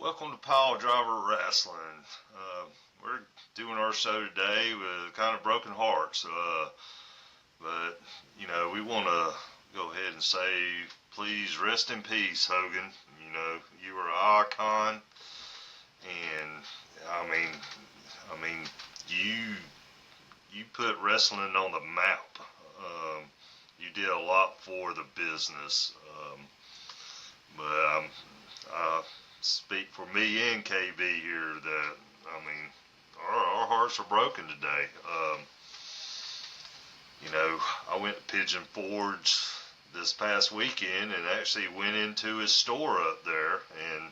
Welcome to Pile Driver Wrestling. We're doing our show today with kind of broken hearts, but we want to go ahead and say, please rest in peace, Hogan. You were an icon, and you put wrestling on the map. You did a lot for the business, but speak for me and KB here that our hearts are broken today. I went to Pigeon Forge this past weekend and actually went into his store up there, and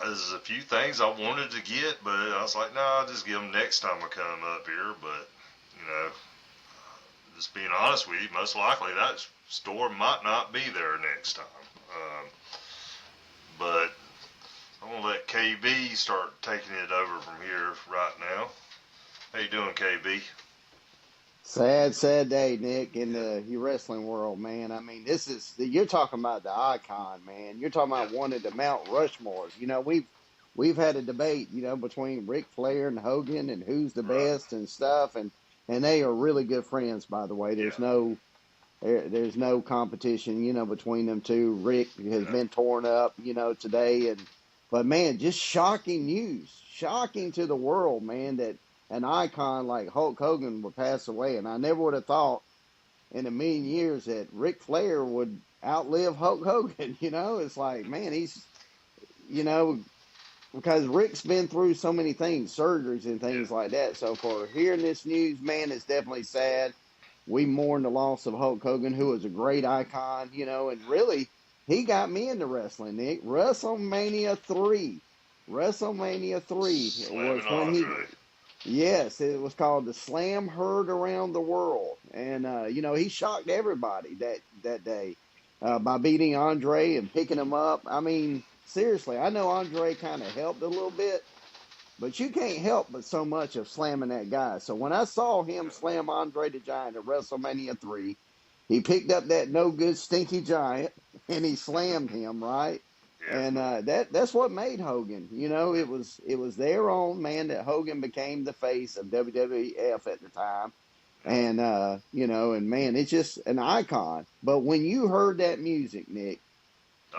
there's a few things I wanted to get, but I was like, no, I'll just get them next time I come up here. But just being honest with you, most likely that store might not be there next time. But I'm going to let KB start taking it over from here right now. How you doing, KB? Sad day, Nick, in the wrestling world, man. You're talking about the icon, man. You're talking about one of the Mount Rushmores. We've had a debate, between Ric Flair and Hogan and who's the best and stuff, and they are really good friends, by the way. There's no competition, between them two. Rick has been torn up, today, but man, just shocking news, shocking to the world, man, that an icon like Hulk Hogan would pass away. And I never would have thought in a million years that Ric Flair would outlive Hulk Hogan. It's like, man, he's, because Rick's been through so many things, surgeries and things like that. So for hearing this news, man, it's definitely sad. We mourn the loss of Hulk Hogan, who was a great icon, and really, he got me into wrestling, Nick. WrestleMania 3 was when he... Yes, it was called the Slam Heard Around the World. And, he shocked everybody that day by beating Andre and picking him up. Seriously, I know Andre kind of helped a little bit, but you can't help but so much of slamming that guy. So when I saw him slam Andre the Giant at WrestleMania 3, he picked up that no-good stinky giant, and he slammed him, right? And that's what made Hogan. It was their own, man, that Hogan became the face of WWF at the time. And, and man, it's just an icon. But when you heard that music, Nick,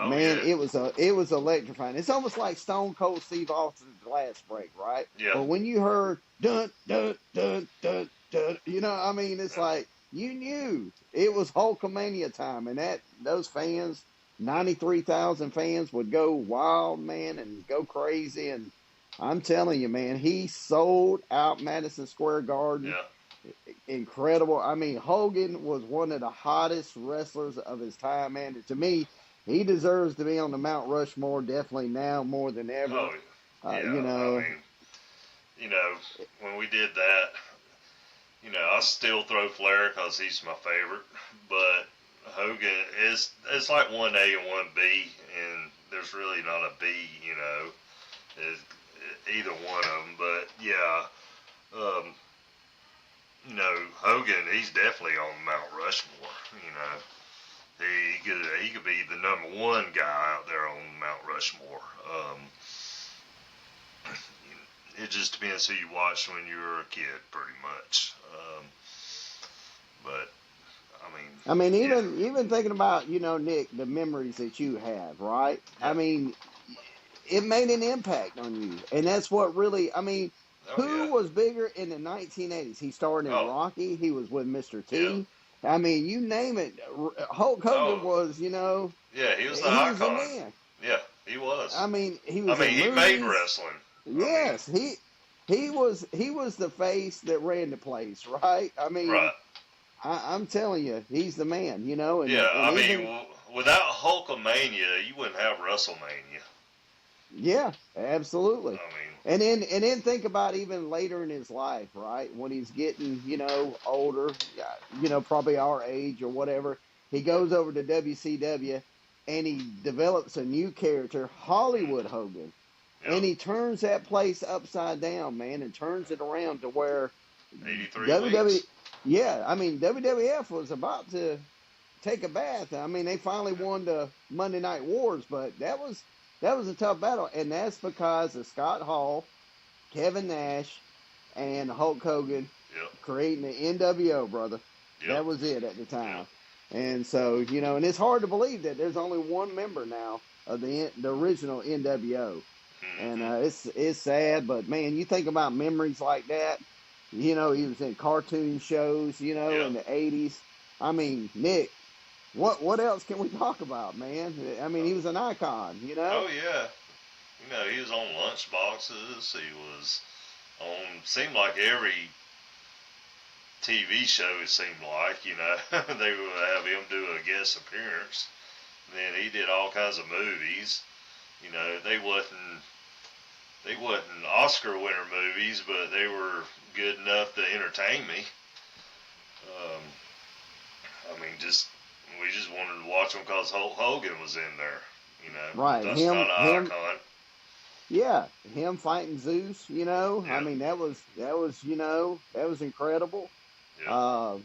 it was electrifying. It's almost like Stone Cold Steve Austin's Glass Break, right? Yeah. But when you heard dun dun dun dun dun, it's like you knew it was Hulkamania time, and those fans, 93,000 fans, would go wild, man, and go crazy. And I'm telling you, man, he sold out Madison Square Garden. Yeah. Incredible. Hogan was one of the hottest wrestlers of his time, man. And to me, he deserves to be on the Mount Rushmore, definitely now more than ever. When we did that, I still throw Flair because he's my favorite, but Hogan it's like 1A and 1B, and there's really not a B, either one of them. But Hogan, he's definitely on Mount Rushmore. He could be the number one guy out there on Mount Rushmore. It just depends who you watched when you were a kid, pretty much. Even thinking about, Nick, the memories that you have, right? Yeah. It made an impact on you. And that's what really, who was bigger in the 1980s? He started in Rocky. He was with Mr. T. Yeah. You name it. Hulk Hogan was, Yeah, he was the icon. He was the man. Yeah, he was. He was. He made wrestling. Yes, he was the face that ran the place, right? Right. I'm telling you, he's the man, without Hulkamania, you wouldn't have WrestleMania. Yeah, absolutely. And then think about even later in his life, right? When he's getting, older, probably our age or whatever, he goes over to WCW and he develops a new character, Hollywood Hogan. Yep. And he turns that place upside down, man, and turns it around to where 83 weeks. Yeah, WWF was about to take a bath. I mean, they finally won the Monday Night Wars, but that was a tough battle, and that's because of Scott Hall, Kevin Nash, and Hulk Hogan Yep. creating the NWO, brother. Yep. That was it at the Yep. time. And so, and it's hard to believe that there's only one member now of the original NWO. And Mm-hmm. it's sad, but man, you think about memories like that. He was in cartoon shows, Yep. in the '80s. I mean, Nick, what else can we talk about, man? I mean, he was an icon. Oh yeah. He was on lunch boxes. He was on. Seemed like every TV show. It seemed like they would have him do a guest appearance. And then he did all kinds of movies. They wasn't Oscar winner movies, but they were good enough to entertain me. Um, I mean, we just wanted to watch them because Hulk Hogan was in there. Right. That's not an icon. Yeah, him fighting Zeus. Yeah. I mean, that was incredible. Yeah.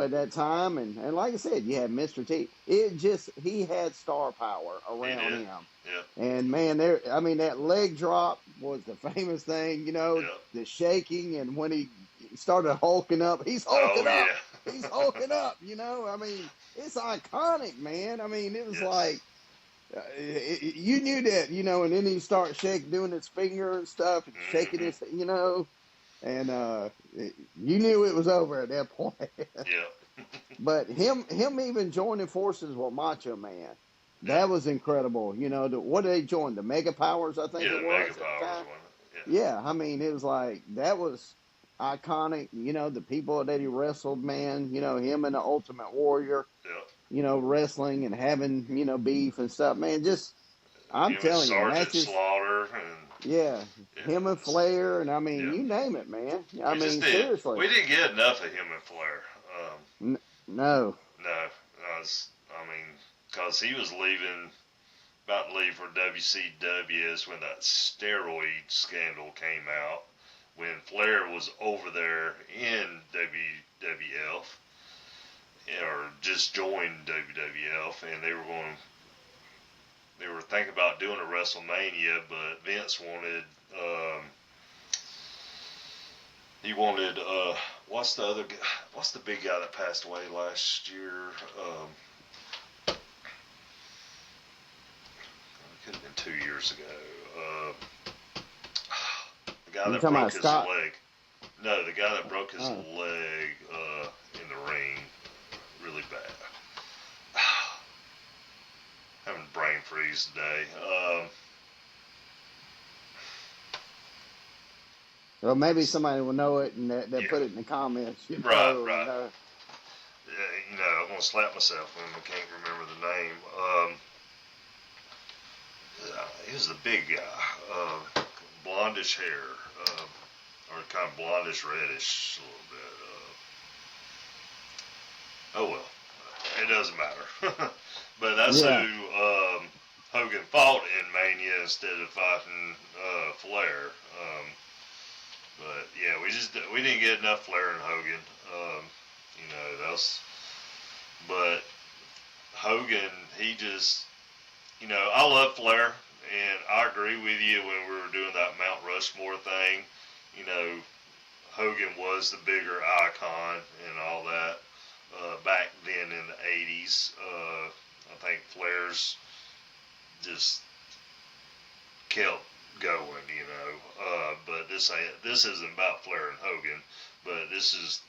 At that time, and like I said, you had Mr. T. He had star power around him. Yeah. And man, that leg drop was the famous thing. Yeah. The shaking, and when he started hulking up, he's hulking up. Yeah. He's hulking up. I mean, it's iconic, man. I mean, it was Yes. like. You knew that, and then he started doing his finger and stuff, and shaking his, and you knew it was over at that point. Yeah. But him even joining forces with Macho Man, that was incredible. What did they join? The Mega Powers, I think it was. Mega Powers. Yeah, I mean, it was like, that was iconic. The people that he wrestled, man, him and the Ultimate Warrior. Yeah. Wrestling and having, beef and stuff, man. I'm telling you, matches. Slaughter him and Flair, and I mean, you name it, man. I mean, seriously, we didn't get enough of him and Flair. No, because he was about to leave for WCW is when that steroid scandal came out. When Flair was over there in WWF. Or just joined WWF, and they were thinking about doing a WrestleMania, but Vince wanted, what's the big guy that passed away last year? It could have been 2 years ago. The guy that broke his leg. No, the guy that broke his leg in the ring. Really bad. Having brain freeze today. Well, maybe somebody will know it and they'll put it in the comments. Right. I'm going to slap myself when I can't remember the name. He was the big guy. Blondish hair. Or kind of blondish reddish a little bit. Oh well, it doesn't matter. But that's who Hogan fought in Mania instead of fighting Flair. But yeah, we didn't get enough Flair and Hogan. But Hogan, he just, I love Flair, and I agree with you when we were doing that Mount Rushmore thing. Hogan was the bigger icon and all that. Back then in the 80s, I think Flair's just kept going, but this isn't about Flair and Hogan, but this is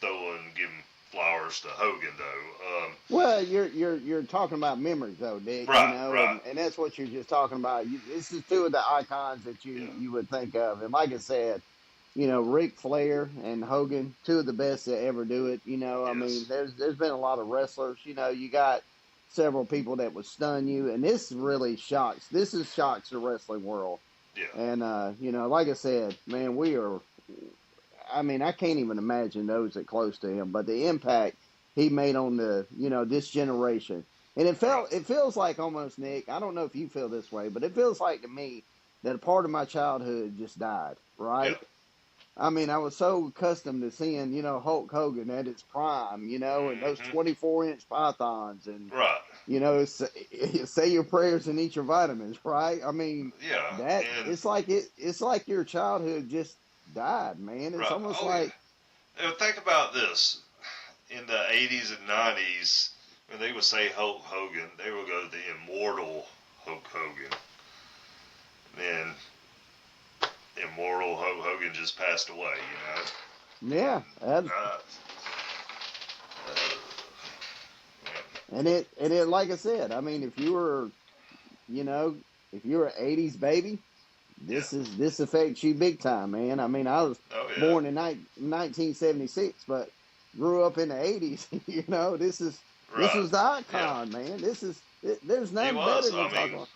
giving flowers to Hogan though. Well, you're talking about memories though, Dick. Right, right. And that's what you're just talking about. This is two of the icons that you would think of, and like I said, Ric Flair and Hogan, two of the best to ever do it. I mean, there's been a lot of wrestlers. You got several people that would stun you, and this really shocks. This is shocks the wrestling world. Yeah. And like I said, man, I mean, I can't even imagine those that close to him, but the impact he made on this generation. And it feels like almost, Nick, I don't know if you feel this way, but it feels like to me that a part of my childhood just died, right? I mean, I was so accustomed to seeing, Hulk Hogan at its prime, and those Hmm. 24-inch pythons and, Right. say your prayers and eat your vitamins, right? I mean, Yeah. that And it's like your childhood just died, man. It's right. almost Oh like, yeah. And think about this. In the 80s and 90s, when they would say Hulk Hogan, they would go the Immortal Hulk Hogan. Then Immortal Hulk Hogan just passed away, yeah, And, and it, like I said, I mean, you know, if you were an '80s baby, yeah. this affects you big time, man. I mean, I was Oh yeah. born in 1976, but grew up in the '80s. This Right. was the Yeah. icon, man. There's He nothing better was. than I talking mean, about.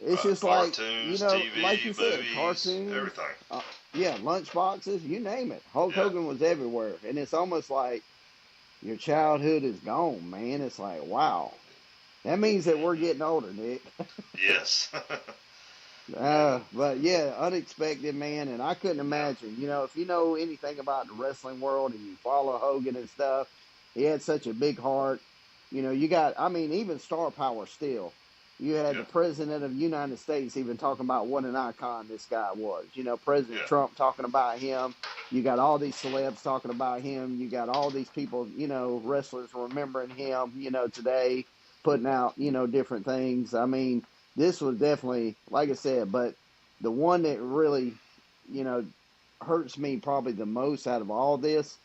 It's just like, cartoons, like TV, you said, movies, cartoons, everything. yeah, lunch boxes, you name it. Hulk Yeah. Hogan was everywhere, and it's almost like your childhood is gone, man. It's like, wow, that means that we're Hmm. getting older, Nick. Yes. And But yeah, unexpected, man, and I couldn't yeah. imagine. If you know anything about the wrestling world and you follow Hogan and stuff, he had such a big heart. You got, I mean, even star power still. You had Yeah. the president of the United States even talking about what an icon this guy was. President Yeah. Trump talking about him. You got all these celebs talking about him. You got all these people, wrestlers remembering him, today, putting out, different things. I mean, this was definitely, like I said, but the one that really, you know, hurts me probably the most out of all this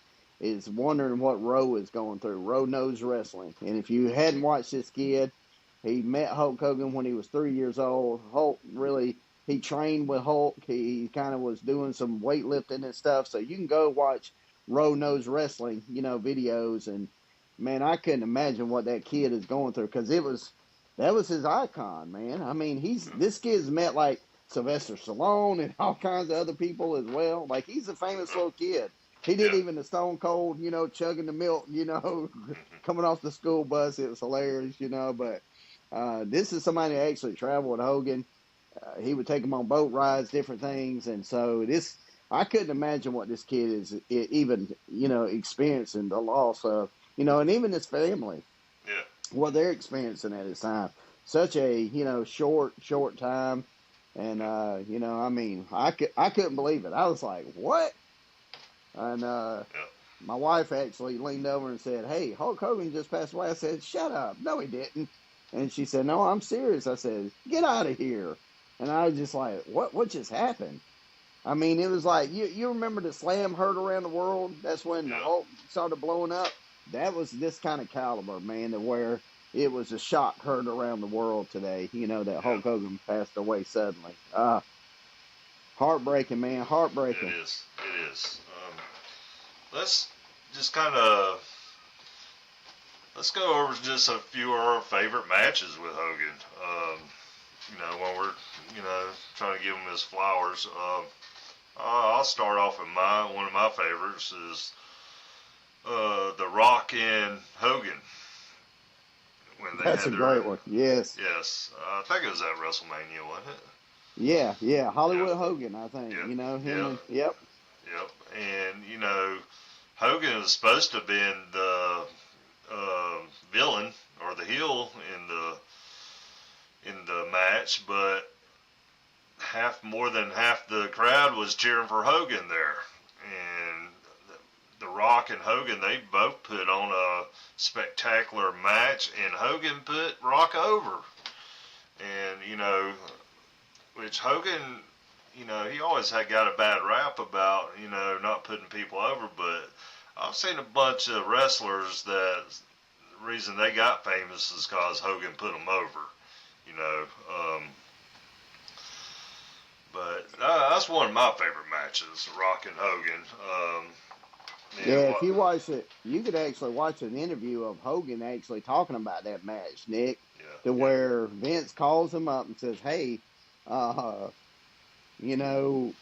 is wondering what Roe is going through. Roe knows wrestling. And if you hadn't watched this kid, he met Hulk Hogan when he was 3 years old. Hulk really, he trained with Hulk. He kind of was doing some weightlifting and stuff. So you can go watch Roe knows wrestling, videos. And man, I couldn't imagine what that kid is going through because that was his icon, man. I mean, this kid's met like Sylvester Stallone and all kinds of other people as well. Like he's a famous little kid. He did Yeah. even the Stone Cold, chugging the milk, Hmm. coming off the school bus. It was hilarious, but this is somebody that actually traveled with Hogan. He would take him on boat rides, different things, and so I couldn't imagine what this kid is even, experiencing the loss of, and even his family, Yeah. what they're experiencing at this time. Such a short time, and Yeah. I mean, I couldn't believe it. I was like, what? And Yeah. my wife actually leaned over and said, "Hey, Hulk Hogan just passed away." I said, "Shut up! No, he didn't." And she said, "No, I'm serious." I said, "Get out of here!" And I was just like, "What? What just happened?" I mean, it was like you remember the slam heard around the world. That's when the Yeah. Hulk started blowing up. That was this kind of caliber, man, to where it was a shock heard around the world today. That Yeah. Hulk Hogan passed away suddenly. Heartbreaking, man, It heartbreaking. is. It is. Let's just kind of let's go over just a few of our favorite matches with Hogan. When we're trying to give him his flowers. I'll start off with one of my favorites is The Rock and Hogan when they That's had a their great one. Yes, yes, I think it was at WrestleMania, wasn't it? yeah. Yep, Hollywood Hogan, I think. yep, Him yep, and yep. yep. And Hogan was supposed to have been the uh, villain or the heel in the match, but more than half the crowd was cheering for Hogan there, and The Rock and Hogan, they both put on a spectacular match, and Hogan put Rock over. And, which Hogan, he always had got a bad rap about, not putting people over, but I've seen a bunch of wrestlers that the reason they got famous is because Hogan put them over, you know. But that's one of my favorite matches, Rock and Hogan. And Yeah, if what, you watch it, you could actually watch an interview of Hogan actually talking about that match, Nick, to yeah, where Vince calls him up and says, "Hey, uh, you know,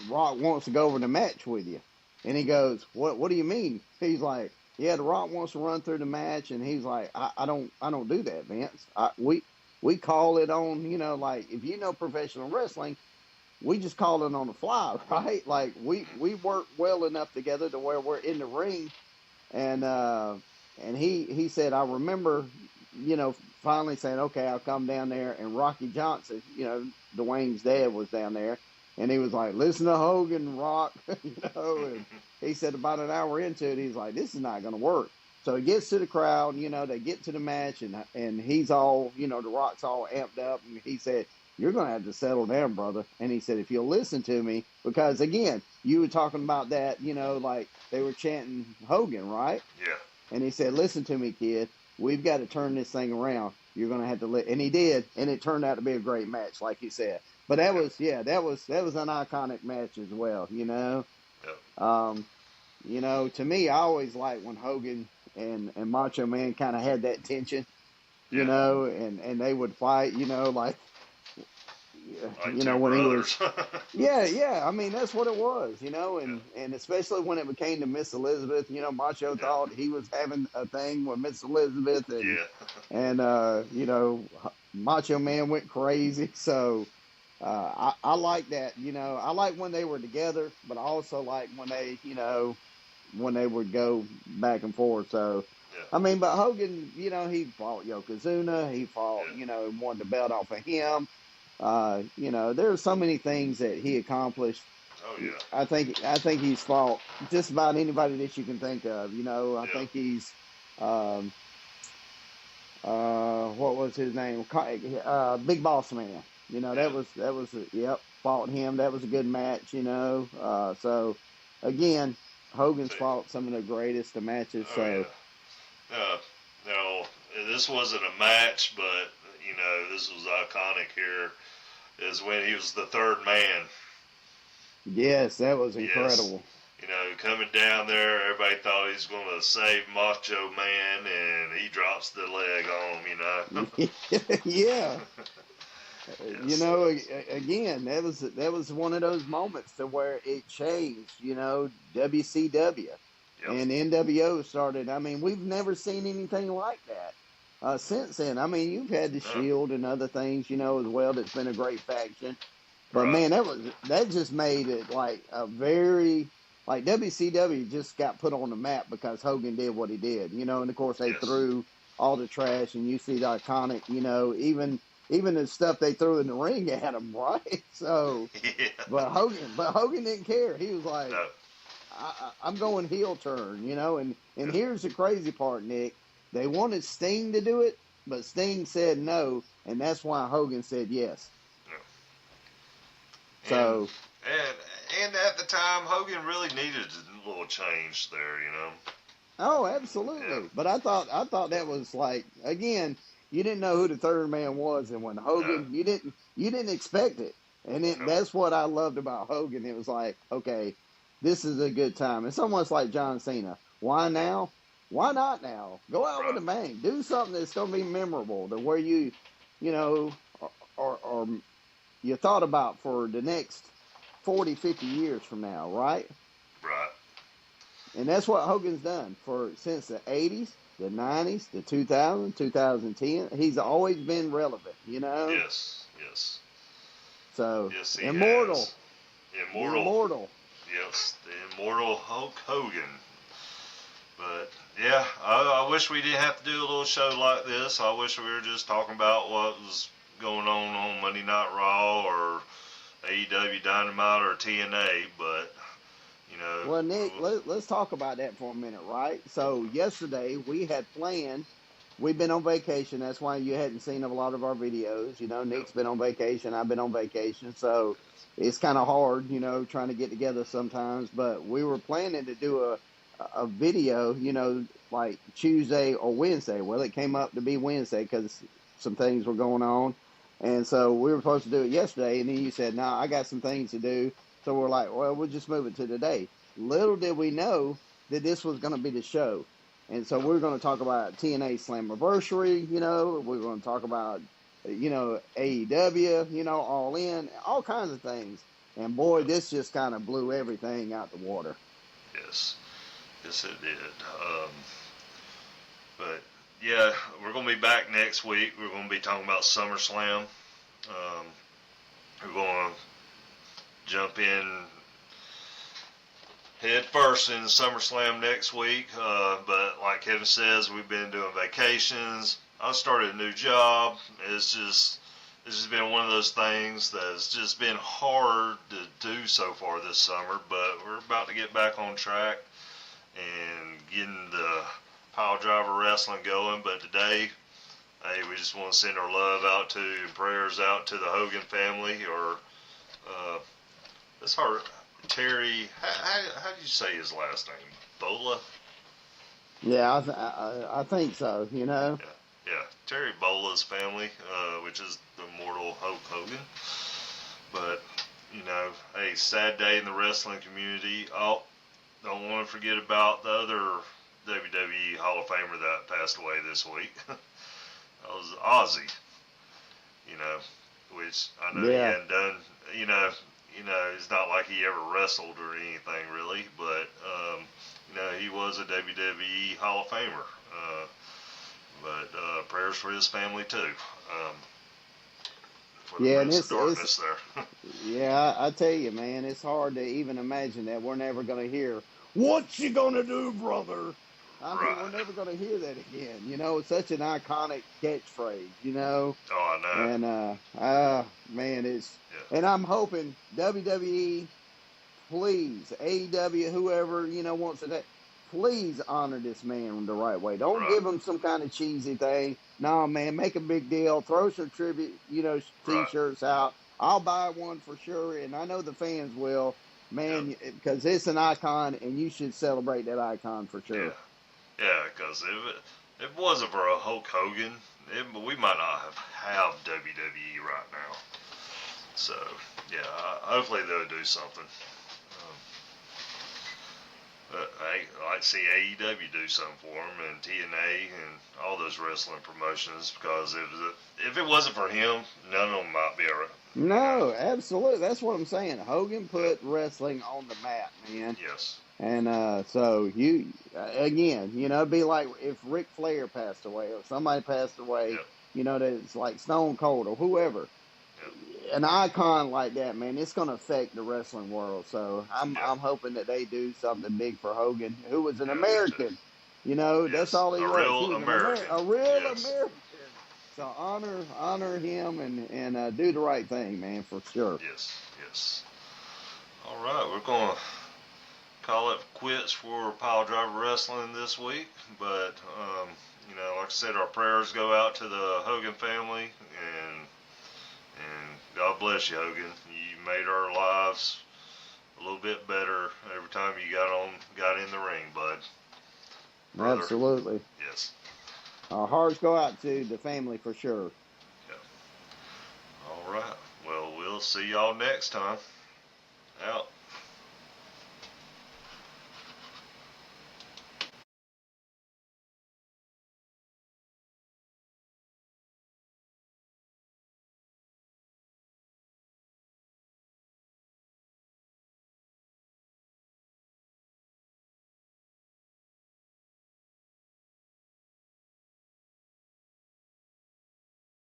Rock wants to go over the match with you," and he goes, What do you mean?" He's like, "Yeah, the Rock wants to run through the match," and he's like, "I don't do that, Vince. We call it on, like if you know professional wrestling." we just called it on the fly, right? Like we work well enough together to where we're in the ring, and he said, I remember, finally saying, okay, I'll come down there, and Rocky Johnson, Dwayne's dad, was down there, and he was like, listen to Hogan, Rock, and he said about an hour into it, he's like, this is not going to work. So he gets to the crowd, they get to the match, and he's all, the Rock's all amped up, and he said, you're going to have to settle down, brother. And he said, if you'll listen to me, because, again, you were talking about that, like they were chanting Hogan, right? Yeah. And he said, listen to me, kid. We've got to turn this thing around. You're going to have to and he did, and it turned out to be a great match, like he said. But that was an iconic match as well, Yep. To me, I always liked when Hogan and Macho Man kind of had that tension, and they would fight, like when brothers. he was, yeah. I mean, that's what it was, and especially when it became to Miss Elizabeth, Macho thought he was having a thing with Miss Elizabeth, and Macho Man went crazy. So I like that, I like when they were together, but I also like when they would go back and forth. So. I mean, but Hogan, he fought Yokozuna. He fought, won the belt off of him. There are so many things that he accomplished. Oh yeah. I think he's fought just about anybody that you can think of. I think he's, what was his name? Big Boss Man. That was fought him. That was a good match. So again, Hogan's fought some of the greatest of matches. Oh, so. Yeah. No, this wasn't a match, but this was iconic here. Is when he was the third man. Yes, that was incredible. Yes. Coming down there, everybody thought he was going to save Macho Man, and he drops the leg on him. Yeah. Yes. Again, that was one of those moments to where it changed. WCW. Yep. And NWO started. I mean, we've never seen anything like that since then. I mean, you've had the Shield and other things, as well. That's been a great faction. But man, that just made it like a very WCW just got put on the map because Hogan did what he did, and of course they threw all the trash, and you see the iconic, even the stuff they threw in the ring at him, right? So, but Hogan didn't care. He was like. No. I'm going heel turn, and here's the crazy part, Nick. They wanted Sting to do it, but Sting said no, and that's why Hogan said yes. Yeah. So, and at the time, Hogan really needed a little change there, Oh, absolutely. Yeah. But I thought that was like, again, you didn't know who the third man was, and when Hogan, you didn't expect it, and that's what I loved about Hogan. It was like, okay. This is a good time. It's almost like John Cena. Why now? Why not now? Go out with a bang. Do something that's going to be memorable, to where you you thought about for the next 40, 50 years from now, right? Right. And that's what Hogan's done since the 80s, the 90s, the 2000s, 2010. He's always been relevant, Yes. So, yes, Immortal. Has. Immortal. Yes, the Immortal Hulk Hogan. But, yeah, I wish we didn't have to do a little show like this. I wish we were just talking about what was going on Monday Night Raw or AEW Dynamite or TNA, but, Well, Nick, let's talk about that for a minute, right? So, yesterday we had planned, we've been on vacation. That's why you hadn't seen a lot of our videos. Nick's been on vacation. I've been on vacation. So, it's kind of hard, trying to get together sometimes. But we were planning to do a video, like Tuesday or Wednesday. Well, it came up to be Wednesday because some things were going on. And so we were supposed to do it yesterday. And then you said, no, I got some things to do. So we're like, well, we'll just move it to today. Little did we know that this was going to be the show. And so we're going to talk about TNA Slammiversary, we're going to talk about AEW, All In, all kinds of things. And boy, this just kind of blew everything out the water. Yes, it did. But yeah, we're going to be back next week. We're going to be talking about SummerSlam. We're going to jump in head first in SummerSlam next week. But like Kevin says, we've been doing vacations. I started a new job. It's just been one of those things that's just been hard to do so far this summer. But we're about to get back on track and getting the pile driver wrestling going. But today, hey, we just want to send our love out to and prayers out to the Hogan family, or it's hard. Terry, how do you say his last name? Bola? Yeah, I think so. You know. Yeah. Terry Bola's family, which is the Immortal Hulk Hogan. But, you know, hey, sad day in the wrestling community. Oh, don't want to forget about the other WWE Hall of Famer that passed away this week. That was Ozzy. You know, which I know he hadn't done, you know, it's not like he ever wrestled or anything really, but, you know, he was a WWE Hall of Famer. But prayers for his family too. For the Prince of Darkness there. Yeah, I tell you, man, it's hard to even imagine that. We're never going to hear, "What you gonna do, brother?" I mean, we're never going to hear that again. You know, it's such an iconic catchphrase, you know. Oh, I know. And, man, it's... Yeah. And I'm hoping WWE, please, AEW, whoever, you know, wants to... Please honor this man the right way. Don't give him some kind of cheesy thing. No, man, make a big deal. Throw some tribute, you know, T-shirts out. I'll buy one for sure, and I know the fans will. Man, because it's an icon, and you should celebrate that icon for sure. Yeah, because if it wasn't for a Hulk Hogan, we might not have WWE right now. So, yeah, hopefully they'll do something. I'd like to see AEW do something for him, and TNA and all those wrestling promotions, because if it wasn't for him, none of them might be around. No, absolutely. That's what I'm saying. Hogan put wrestling on the map, man. Yes. And so you, again, you know, it'd be like if Ric Flair passed away or somebody passed away, you know, that's like Stone Cold or whoever. An icon like that, man, it's going to affect the wrestling world. So I'm hoping that they do something big for Hogan, who was an American. You know, that's all he was. He was American. A real American. So honor him and do the right thing, man, for sure. Yes. All right, we're going to call it quits for Pile Driver Wrestling this week. But, you know, like I said, our prayers go out to the Hogan family, and God bless you, Hogan. You made our lives a little bit better every time you got in the ring, bud. Brother. Absolutely. Yes. Our hearts go out to the family for sure. Yeah. All right. Well, we'll see y'all next time. Out.